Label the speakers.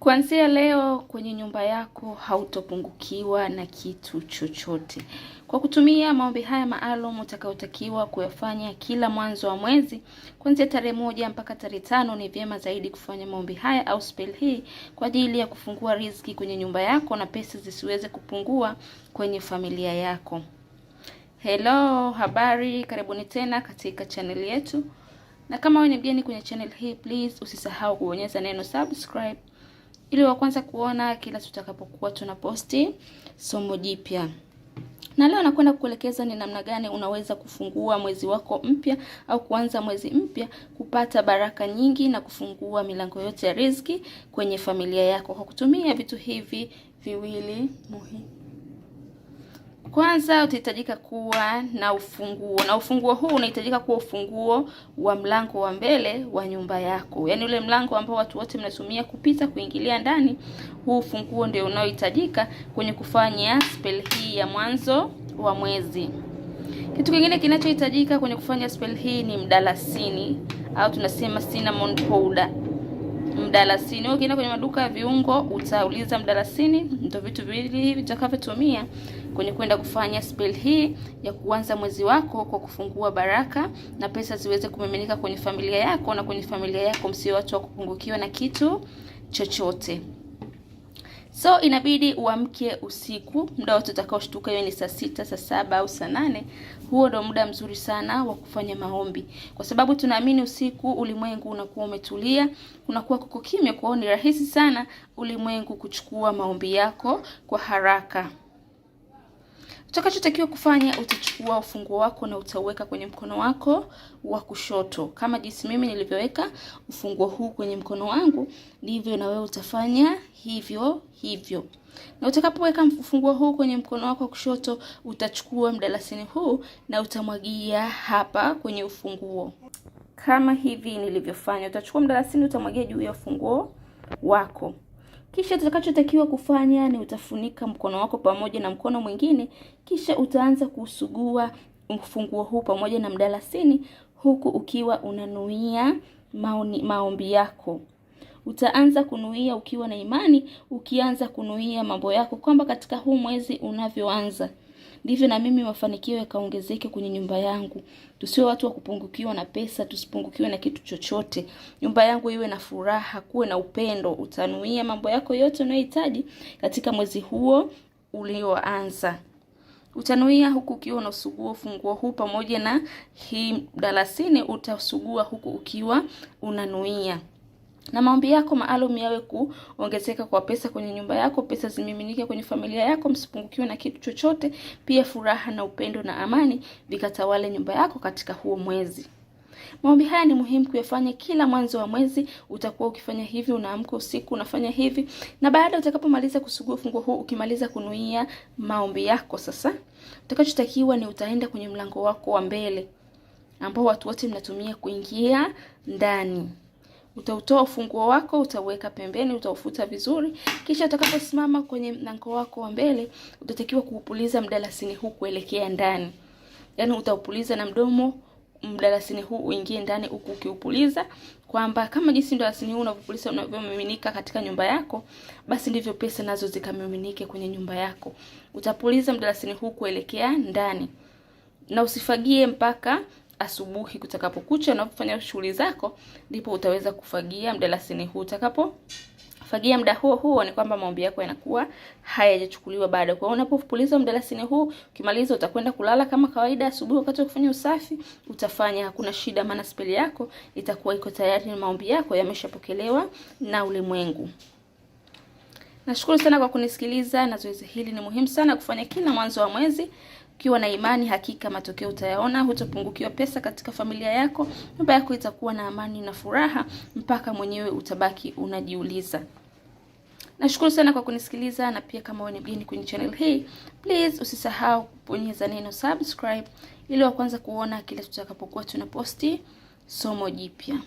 Speaker 1: Kuanzia leo kwenye nyumba yako hautopungukiwa na kitu chochote. Kwa kutumia maombi haya maalum utakayotakiwa kuyafanya kila mwanzo wa mwezi, kuanzia tarehe 1 mpaka tarehe 5, ni vyema zaidi kufanya maombi haya au spell hii kwa ajili ya kufungua riziki kwenye nyumba yako na pesa zisiweze kupungua kwenye familia yako. Hello, habari, karibuni tena katika channel yetu. Na kama wewe ni mgeni kwenye channel hii, please usisahau kubonyeza neno subscribe ili wa kwanza kuona kila tutakapokuwa tunaposti somo jipya. Na leo nakwenda kukuelekeza ni namna gani unaweza kufungua mwezi wako mpya au kuanza mwezi mpya kupata baraka nyingi na kufungua milango yote ya riziki kwenye familia yako kwa kutumia vitu hivi viwili muhimu. Kwanza utahitajika kuwa na ufunguo. Na ufunguo huu unahitajika kuwa ufunguo wa mlango wa mbele wa nyumba yako. Yaani ule mlango ambao watu wote mnatumia kupita kuingilia ndani, huu ufunguo ndio unaohitajika kwenye kufanya spell hii ya mwanzo wa mwezi. Kitu kingine kinachohitajika kwenye kufanya spell hii ni mdalasini au tunasema cinnamon powder. Mdalasini. Ukienda kwenye maduka ya viungo utauliza mdalasini, ndio vitu viwili hivi utakavyotumia kwenye kwenda kufanya spell hii ya kuanza mwezi wako kwa kufungua baraka na pesa ziweze kumiminika kwenye familia yako, na kwenye familia yako msio watu wa kupungukiwa na kitu chochote. So inabidi uamke usiku, muda wote utakaoshtuka, hiyo ni saa 6, saa 7 au saa 8. Huo ndio muda mzuri sana wa kufanya maombi. Kwa sababu tunaamini usiku ulimwengu unakuwa umetulia, unakuwa kuko kimya, kwa hiyo ni rahisi sana ulimwengu kuchukua maombi yako kwa haraka. Utakachotakiwa kufanya, utachukua ufunguo wako na utauweka kwenye mkono wako wa kushoto. Kama jinsi mimi nilivyoweka ufunguo huu kwenye mkono wangu, ndivyo na wewe utafanya hivyo hivyo. Na utakapoweka ufunguo huu kwenye mkono wako wa kushoto, utachukua mdalasini huu na utamwagia hapa kwenye ufunguo. Kama hivi nilivyofanya, utachukua mdalasini utamwagia juu ya ufunguo wako. Kisha utakachotakiwa kufanya ni utafunika mkono wako pamoja na mkono mwingine, kisha utaanza kusugua ufunguo huu pamoja na mdalasini huku ukiwa unanuia maombi yako. Utaanza kunuia ukiwa na imani, ukianza kunuia mambo yako kwamba katika huu mwezi unavyoanza ndivyo na mimi mafanikio yakaongezeke kwenye nyumba yangu. Tusiwe watu wa kupungukiwa na pesa, tusipungukiwe na kitu chochote. Nyumba yangu iwe na furaha, kuwe na upendo. Utanuia mambo yako yote unayohitaji katika mwezi huo ulioanza. Utanuia huku ukiwa unasugua ufunguo huu pamoja na hii mdalasini, utasugua huku ukiwa unanuia. Na maombi yako maalum yawe kuongezeka kwa pesa kwenye nyumba yako, pesa zimiminike kwenye familia yako, msipungukiwe na kitu chochote, pia furaha na upendo na amani vikatawale nyumba yako katika huo mwezi. Maombi haya ni muhimu kuyafanya kila mwanzo wa mwezi. Utakuwa ukifanya hivi, unaamka usiku unafanya hivi, na baada utakapomaliza kusugua ufunguo huu, ukimaliza kunuia maombi yako, sasa utakachotakiwa ni utaenda kwenye mlango wako wa mbele ambao watu wote mnatumia kuingia ndani. Utautoa ufunguo wako, utauweka pembeni, utaufuta vizuri. Kisha utakaposimama kwenye mlango wako wa mbele, utatakiwa kuupuliza mdalasini huu kuelekea ndani. Yaani utaupuliza na mdomo, mdalasini huu uingie ndani huku ukiupuliza, kwamba kama jinsi mdalasini huu unavyopuliza unavyomiminika katika nyumba yako, basi ndivyo pesa nazo zikamiminike kwenye nyumba yako. Utapuliza mdalasini huu kuelekea ndani. Na usifagie mpaka asubuhi kutakapokucha. Unapofanya shughuli zako ndipo utaweza kufagia mdalasini huu. Utakapofagia muda huo ni kwamba maombi yako yanakuwa hayajachukuliwa bado. Kwa hiyo unapopuliza mdalasini huu, ukimaliza utakwenda kulala kama kawaida. Asubuhi wakati wa kufanya usafi utafanya, hakuna shida, maana spell yako itakuwa iko tayari na maombi yako yameshapokelewa na ulimwengu. Nashukuru sana kwa kunisikiliza, na zoezi hili ni muhimu sana kufanya kila mwanzo wa mwezi. Ukiwa na imani, hakika matokeo utayaona. Hutapungukiwa pesa katika familia yako. Nyumba yako itakuwa na amani na furaha mpaka mwenyewe utabaki unajiuliza. Nashukuru sana kwa kunisikiliza, na pia kama wewe ni mgeni kwenye channel hii, please usisahau kubonyeza neno subscribe ili wa kwanza kuona kila tutakapokuwa tunaposti somo jipya.